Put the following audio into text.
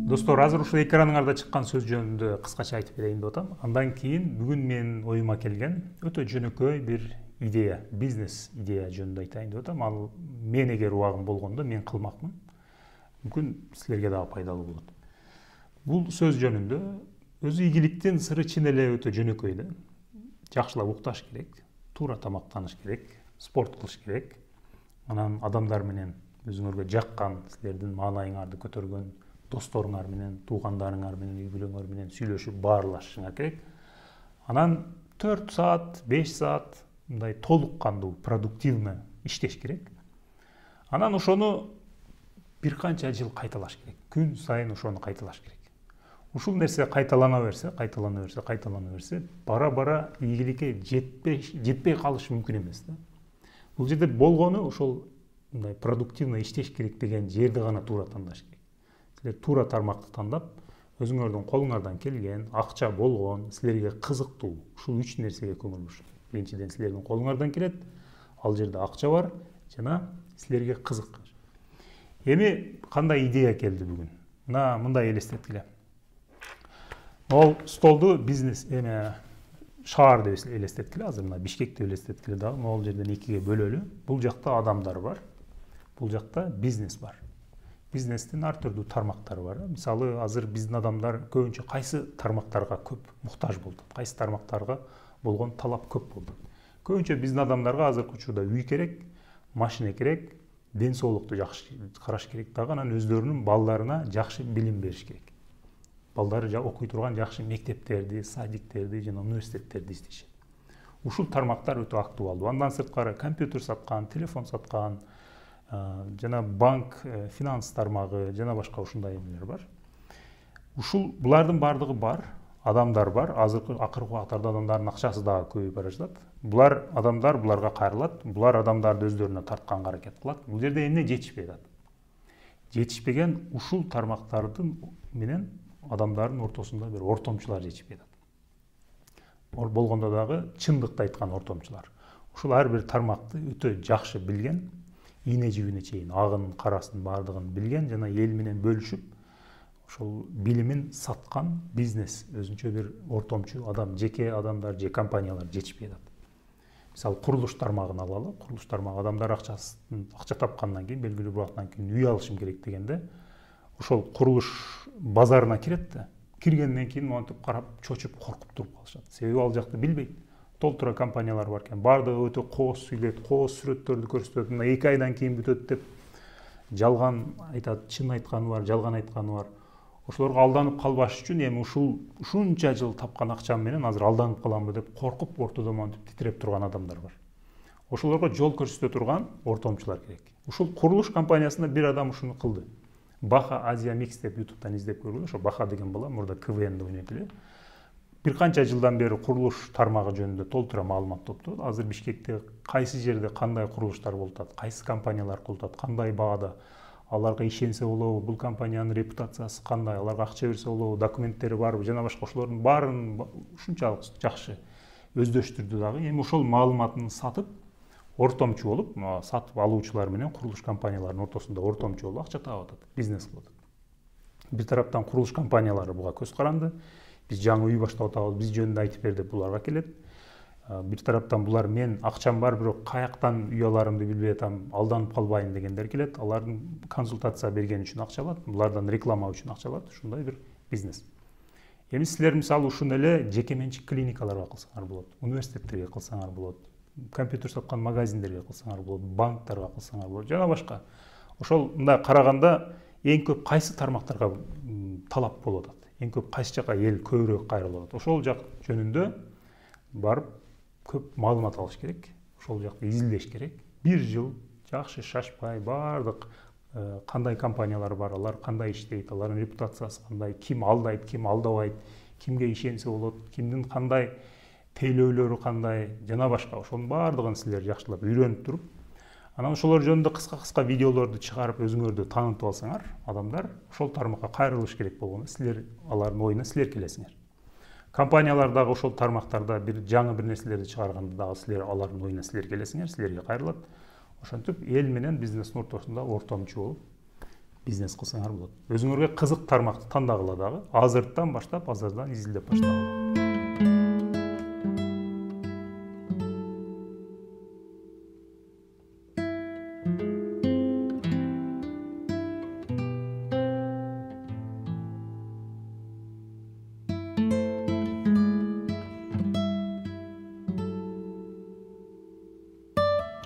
Достор, азыр ушул экраныңарда чыккан сөз жөнүндө кыскача айтып берейин деп атам. Андан кийин бүгүн менин оюма келген өтө жөнөкөй бир идея, бизнес идея жөнүндө айтайын деп атам. Ал мен эгер убагым болгондо мен кылмакмын. Мүмкүн силерге дагы пайдалуу болот. Бул сөз жөнүндө өзү ийгиликтин сыры чын эле өтө жөнөкөй да. Жакшылап укташ керек, туура тамактаныш керек, спорт кылыш керек. Анан адамдар менен өзүңөргө жаккан, силердин маанайыңарды көтөргөн досторуңар менен, туугандарыңар менен, үй бүлөңөр менен сүйлөшүп баарлашышыңар керек. Анан 4 саат, 5 саат мындай толук кандуу, продуктивный иштеш керек. Анан ошону бир канча жыл кайталаш керек. Күн сайын ошону кайталаш керек. Ушул нерсе кайталана берсе, бара-бара ийгиликке жетпей калышы мүмкүн эмес да. Бул жерде болгону ошол мындай продуктивный иштеш керек деген жерди гана туура тандаш керек. Силер туура тармакты тандап, өзүңөрдүн колуңардан келген, акча болгон, силерге кызыктуу ушул 3 нерсеге көңүл буруш. Биринчиден силердин колуңардан келет, ал жерде акча бар жана силерге кызык. Эми кандай идея келди бүгүн? Мына мындай элестеткиле. Ол столду бизнес шаар деп элестеткиле, азыр мына Бишкекти элестеткиле дагы, могул жерден 2ге бөлөлү. Бул жакта адамдар бар, бул жакта бизнес бар. Бизнестин ар түрдүү тармактары бар. Мисалы, азыр биздин адамдар көбүнчө кайсы тармактарга көп муктаж болду, кайсы тармактарга болгон талап көп болду. Көбүнчө биздин адамдарга азыркы учурда үй керек, машина керек, ден соолукту жакшы караш керек дагы, анан өздөрүнүн балдарына жакшы билим бериш керек. Балдары окуй турган жакшы мектептерди, садиктерди жана университеттерди издешет. Ушул тармактар өтө актуалдуу. Андан сырткары компьютер саткан, телефон саткан, жана банк, финанс тармагы, жана башка ушундай эмелер бар. Ушул булардын бардыгы бар, адамдар бар. Акыркы убактарда адамдардын акчасы дагы көбөйүп бара жатат. Булар адамдар буларга кайрылат, булар адамдарды өздөрүнө тартканга аракет кылат. Бул жерде эмне жетишпей атат? Жетишпеген ушул тармактардын менен адамдардын ортосунда бир ортомчулар жетишпей атат. Болгондо дагы чындыкты айткан ортомчулар. Ушул ар бир тармакты өтө жакшы билген, ийне жибине чейин агын, карасын бардыгын билген жана эл менен бөлүшүп, ошол билимин саткан бизнес өзүнчө бир ортомчу адам, жеке адамдар же компаниялар жетишпей атат. Мисалы, курулуш тармагын алалы. Курулуш тармагы адамдар акча тапкандан кийин, белгилүү бир убакыттан кийин үй алышым керек дегенде, ошол курулуш базарына кирет да, киргенден кийин монтип карап, чочуп, коркуп туруп калышат. Себеби ал жакты билбейт. Толтура компаниялар бар экен. Бардыгы өтө кооз сүйлөйт, кооз сүрөттөрдү көрсөтөт. Мына 2 айдан кийин бүтөт деп жалган айтат, чын айтканы бар, жалган айтканы бар. Ошолорго алданып калбаш үчүн эми ушунча жыл тапкан акчам менен азыр алданып каламбы деп коркуп, ортодо монтип титиреп турган адамдар бар. Ошолорго жол көрсөтө турган ортомчулар керек. Ушул курулуш компаниясында бир адам ушуну кылды. Баха Азия Микс деп ютубтан издеп көргүлө. Ошо Баха деген бала мурда КВН'де ойнойт эле. Бир канча жылдан бери курулуш тармагы жөнүндө толтура маалымат топтойт. Азыр Бишкекте кайсы жерде кандай курулуштар болуп атат, кайсы компаниялар курулуп атат, кандай баада, аларга ишенсе болобу, бул компаниянын репутациясы кандай, аларга акча берсе болобу, документтери барбы, жана башка ошолордун баарын ушунчалык жакшы өздөштүрдү дагы. Эми ошол маалыматын сатып, ортомчу болуп, сатып алуучулар менен курулуш компанияларынын ортосунда ортомчу болуп акча таап атат, бизнес кылып атат. Бир тараптан курулуш компаниялары буга көз каранды. Биз жаңы үй баштап атабыз, биз жөнүндө айтып бер деп буларга келет. Бир тараптан булар мен акчам бар, бирок каяктан үй аларымды билбей атам, алданып калбайын дегендер келет. Алардын консультация берген үчүн акча алат, булардан реклама үчүн акча алат. Ушундай бир бизнес. Эми силер мисалы ушуну эле жеке менчик клиникаларга кылсаңар болот, университеттерге кылсаңар болот, компьютер саткан магазиндерге кылсаңар болот, банктарга кылсаңар болот, жана башка. Ошол мындай караганда эң көп кайсы тармактарга талап болуп атат? Эң көп кайсы жака эл көбүрөөк кайрылып атат? Ошол жак жөнүндө барып көп маалымат алыш керек. Ошол жакты изилдеш керек. Бир жыл жакшы шашпай бардык кандай компаниялар бар, алар кандай иштейт, алардын репутациясы кандай, ким алдайт, ким алдабайт, кимге ишенсе болот, кимдин кандай тейлөөлөрү кандай, жана башка. Ошонун бардыгын силер жакшылап үйрөнүп туруп, анан ошолор жөнүндө кыска видеолорду чыгарып өзүңөрдү таанытып алсаңар, адамдар ошол тармакка кайрылыш керек болгондо силер алардын оюна силер келесиңер. Компаниялар дагы ошол тармактарда бир жаңы бир нерселерди чыгарганда дагы силер алардын оюна силер келесиңер, силерге кайрылат. Ошентип эл менен бизнестин ортосунда ортомчу болуп бизнес кылсаңар болот. Өзүңөргө кызык тармакты тандагыла дагы. Азырдан баштап, азырдан изилдеп баштагыла.